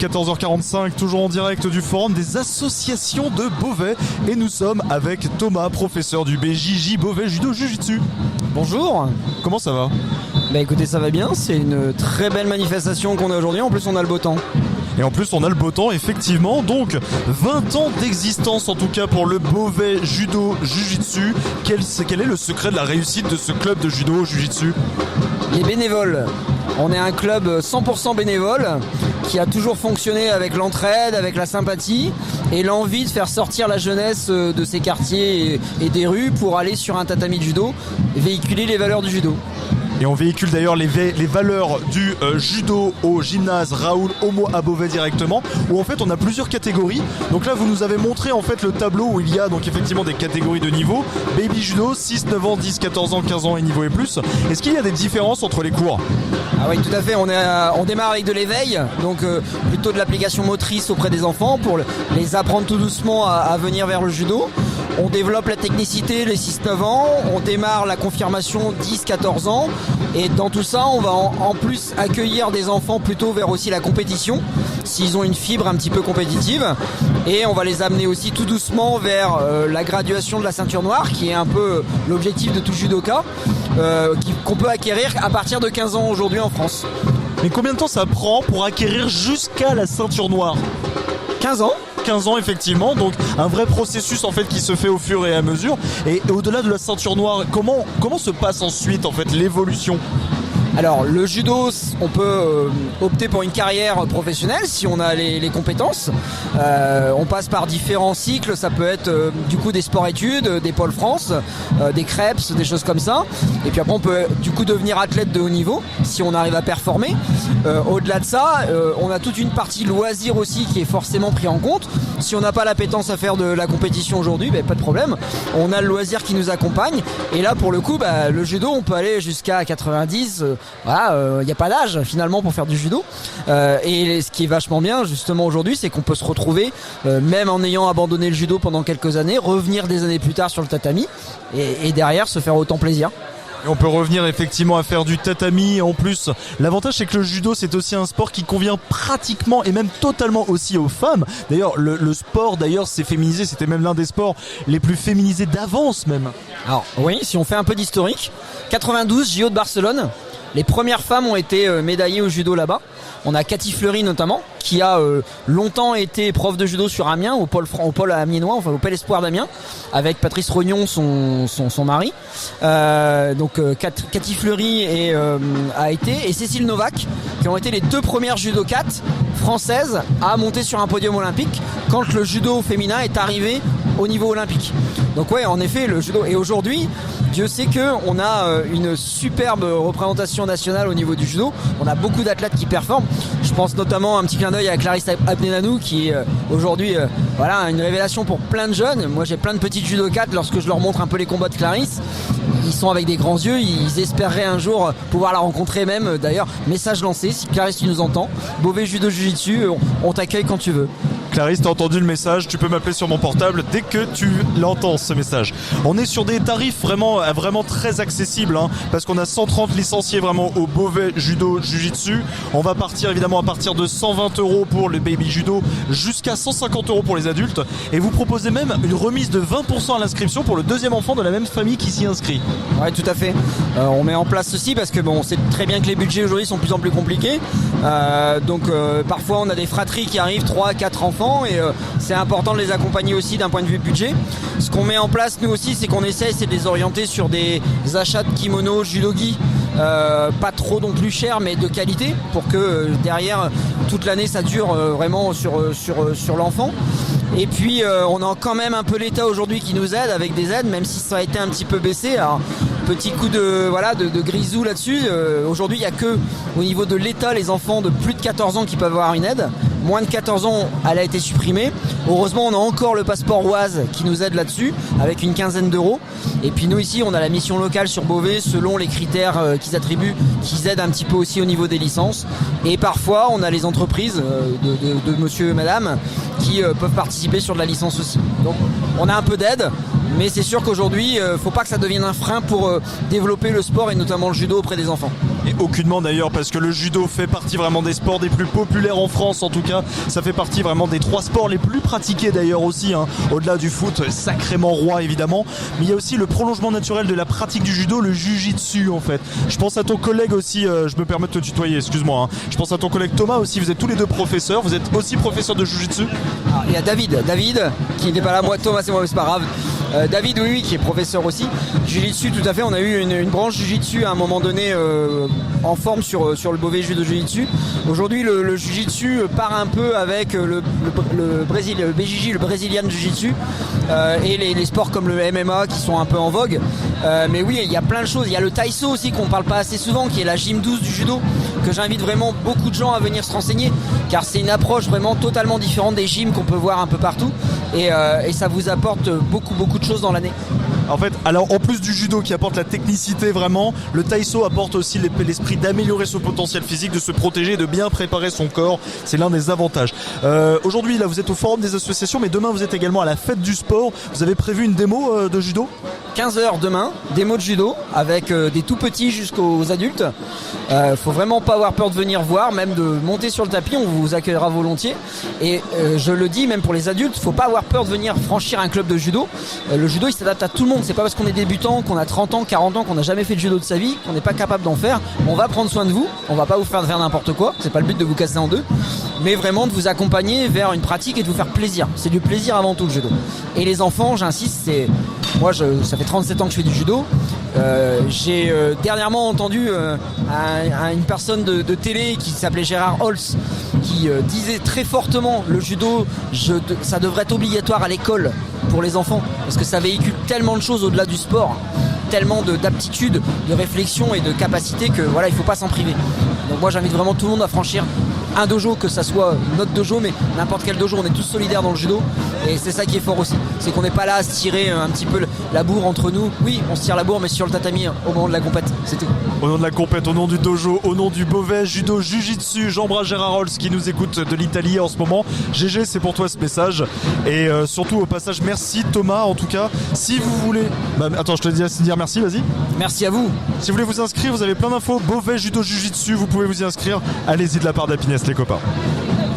14h45, toujours en direct du forum des associations de Beauvais. Et nous sommes avec Thomas, professeur du BJJ Beauvais Judo Jiu-Jitsu. Bonjour. Comment ça va ? Bah écoutez, ça va bien, c'est une très belle manifestation qu'on a aujourd'hui, en plus on a le beau temps. Et en plus on a le beau temps effectivement, donc 20 ans d'existence en tout cas pour le Beauvais Judo Jiu-Jitsu. Quel est le secret de la réussite de ce club de judo Jiu-Jitsu ? Les bénévoles. On est un club 100% bénévole qui a toujours fonctionné avec l'entraide, avec la sympathie et l'envie de faire sortir la jeunesse de ces quartiers et des rues pour aller sur un tatami de judo, véhiculer les valeurs du judo. Et on véhicule d'ailleurs les valeurs du judo au gymnase Raoul Homo à Beauvais directement, où en fait on a plusieurs catégories. Donc là vous nous avez montré en fait le tableau où il y a donc effectivement des catégories de niveau. Baby judo, 6, 9 ans, 10, 14 ans, 15 ans et niveau et plus. Est-ce qu'il y a des différences entre les cours ? Ah oui, tout à fait, on démarre avec de l'éveil, donc plutôt de l'application motrice auprès des enfants pour les apprendre tout doucement à venir vers le judo. On développe la technicité les 6-9 ans, on démarre la confirmation 10-14 ans et dans tout ça on va en plus accueillir des enfants plutôt vers aussi la compétition s'ils ont une fibre un petit peu compétitive et on va les amener aussi tout doucement vers la graduation de la ceinture noire qui est un peu l'objectif de tout judoka qu'on peut acquérir à partir de 15 ans aujourd'hui en France. Mais combien de temps ça prend pour acquérir jusqu'à la ceinture noire ? 15 ans. 15 ans effectivement, donc un vrai processus en fait qui se fait au fur et à mesure. Et au-delà de la ceinture noire, comment se passe ensuite en fait l'évolution ? Alors le judo, on peut opter pour une carrière professionnelle si on a les compétences. On passe par différents cycles, ça peut être du coup des sports-études, des pôles France, des CREPS, des choses comme ça. Et puis après on peut du coup devenir athlète de haut niveau si on arrive à performer. Au-delà de ça, on a toute une partie loisir aussi qui est forcément pris en compte. Si on n'a pas l'appétence à faire de la compétition aujourd'hui, pas de problème. On a le loisir qui nous accompagne. Et là pour le coup, le judo, on peut aller jusqu'à 90. Voilà, y a pas d'âge finalement pour faire du judo. Et ce qui est vachement bien justement aujourd'hui, c'est qu'on peut se retrouver, même en ayant abandonné le judo pendant quelques années, revenir des années plus tard sur le tatami et derrière se faire autant plaisir. Et on peut revenir effectivement à faire du tatami. En plus, l'avantage c'est que le judo c'est aussi un sport qui convient pratiquement et même totalement aussi aux femmes. D'ailleurs le sport d'ailleurs s'est féminisé, c'était même l'un des sports les plus féminisés d'avance même. Alors oui, si on fait un peu d'historique, 92 JO de Barcelone, les premières femmes ont été médaillées au judo là-bas. On a Cathy Fleury notamment, qui a longtemps été prof de judo sur Amiens, au pôle amiénois, enfin au pôle espoir d'Amiens, avec Patrice Rognon, son mari. Donc Cathy Fleury a été, et Cécile Novak, qui ont été les deux premières judokates françaises à monter sur un podium olympique quand le judo féminin est arrivé au niveau olympique. Donc ouais, en effet, le judo. Et aujourd'hui, Dieu sait qu'on a une superbe représentation nationale au niveau du judo. On a beaucoup d'athlètes qui performent. Je pense notamment un petit clin d'œil à Clarisse Abdenanou qui est aujourd'hui une révélation pour plein de jeunes. Moi j'ai plein de petites judokates, lorsque je leur montre un peu les combats de Clarisse, ils sont avec des grands yeux, ils espéreraient un jour pouvoir la rencontrer même. D'ailleurs, message lancé, si Clarisse tu nous entends, Beauvais Judo Jiu-Jitsu, on t'accueille quand tu veux. Clarisse, t'as entendu le message, tu peux m'appeler sur mon portable dès que tu l'entends ce message. On est sur des tarifs vraiment très accessibles parce qu'on a 130 licenciés vraiment au Beauvais Judo Jiu-Jitsu. On va partir évidemment à partir de 120 € pour le baby judo jusqu'à 150 € pour les adultes et vous proposez même une remise de 20% à l'inscription pour le deuxième enfant de la même famille qui s'y inscrit. Ouais, tout à fait. On met en place ceci parce que on sait très bien que les budgets aujourd'hui sont de plus en plus compliqués. Donc parfois on a des fratries qui arrivent 3-4 enfants et c'est important de les accompagner aussi d'un point de vue budget. Ce qu'on met en place nous aussi, c'est qu'on essaie de les orienter sur des achats de kimonos judogi pas trop non plus cher mais de qualité pour que derrière toute l'année ça dure vraiment sur l'enfant. Et puis on a quand même un peu l'État aujourd'hui qui nous aide avec des aides, même si ça a été un petit peu baissé. Alors petit coup de grisou là-dessus. Aujourd'hui il n'y a que au niveau de l'État les enfants de plus de 14 ans qui peuvent avoir une aide. Moins de 14 ans, elle a été supprimée. Heureusement, on a encore le passeport Oise qui nous aide là-dessus, avec une quinzaine d'euros. Et puis nous ici, on a la mission locale sur Beauvais, selon les critères qu'ils attribuent, qui aident un petit peu aussi au niveau des licences. Et parfois, on a les entreprises de monsieur et madame qui peuvent participer sur de la licence aussi. Donc, on a un peu d'aide, Mais c'est sûr qu'aujourd'hui, faut pas que ça devienne un frein pour développer le sport et notamment le judo auprès des enfants. Et aucunement d'ailleurs, parce que le judo fait partie vraiment des sports des plus populaires en France, en tout cas. Ça fait partie vraiment des 3 sports les plus pratiqués d'ailleurs aussi, hein. Au-delà du foot, sacrément roi évidemment. Mais il y a aussi le prolongement naturel de la pratique du judo, le jujitsu en fait. Je pense à ton collègue aussi, je me permets de te tutoyer, excuse-moi. Hein. Je pense à ton collègue Thomas aussi, vous êtes tous les deux professeurs. Vous êtes aussi professeur de jujitsu? Il y a David qui n'est pas là, moi Thomas c'est moi, c'est pas grave. David oui qui est professeur aussi. Jiu-Jitsu tout à fait, on a eu une branche Jiu-Jitsu à un moment donné en forme sur le Beauvais Judo Jiu-Jitsu. Aujourd'hui le Jiu-Jitsu part un peu avec le BJJ, le Brazilian Jiu-Jitsu et les sports comme le MMA qui sont un peu en vogue. Mais oui, il y a plein de choses. Il y a le Taiso aussi qu'on parle pas assez souvent, qui est la gym douce du judo, que j'invite vraiment beaucoup de gens à venir se renseigner, car c'est une approche vraiment totalement différente des gyms qu'on peut voir un peu partout, et ça vous apporte beaucoup de choses dans l'année. En fait, alors en plus du judo qui apporte la technicité vraiment, le Taiso apporte aussi l'esprit d'améliorer son potentiel physique, de se protéger, de bien préparer son corps. C'est l'un des avantages. Aujourd'hui, là, vous êtes au forum des associations, mais demain, vous êtes également à la fête du sport. Vous avez prévu une démo de judo ? 15h demain, démo de judo avec des tout petits jusqu'aux adultes. Faut vraiment pas avoir peur de venir voir, même de monter sur le tapis, on vous accueillera volontiers. Et je le dis, même pour les adultes, faut pas avoir peur de venir franchir un club de judo. Le judo, il s'adapte à tout le monde. C'est pas parce qu'on est débutant, qu'on a 30 ans, 40 ans, qu'on n'a jamais fait de judo de sa vie, qu'on n'est pas capable d'en faire. On va prendre soin de vous, on va pas vous faire n'importe quoi, c'est pas le but de vous casser en deux, mais vraiment de vous accompagner vers une pratique et de vous faire plaisir. C'est du plaisir avant tout le judo. Et les enfants, j'insiste, ça fait 37 ans que je fais du judo. J'ai dernièrement entendu une personne de télé qui s'appelait Gérard Holtz qui disait très fortement le judo, ça devrait être obligatoire à l'école pour les enfants, parce que ça véhicule tellement de choses au-delà du sport, tellement d'aptitudes, de réflexion et de capacité que voilà, il faut pas s'en priver. Donc moi j'invite vraiment tout le monde à franchir un dojo, que ça soit notre dojo, mais n'importe quel dojo, on est tous solidaires dans le judo, et c'est ça qui est fort aussi, c'est qu'on n'est pas là à se tirer un petit peu la bourre entre nous. Oui, on se tire la bourre, mais sur le tatami au moment de la compète, c'est tout. Au nom de la compète, au nom du dojo, au nom du Beauvais Judo Jiu-Jitsu, j'embrasse Gérard Holtz qui nous écoute de l'Italie en ce moment. GG, c'est pour toi ce message, et surtout au passage merci Thomas. En tout cas, si vous voulez, attends, je te dis à dire merci, vas-y. Merci à vous. Si vous voulez vous inscrire, vous avez plein d'infos, Beauvais Judo Jiu-Jitsu, vous pouvez vous y inscrire. Allez-y de la part d'Happiness les copains.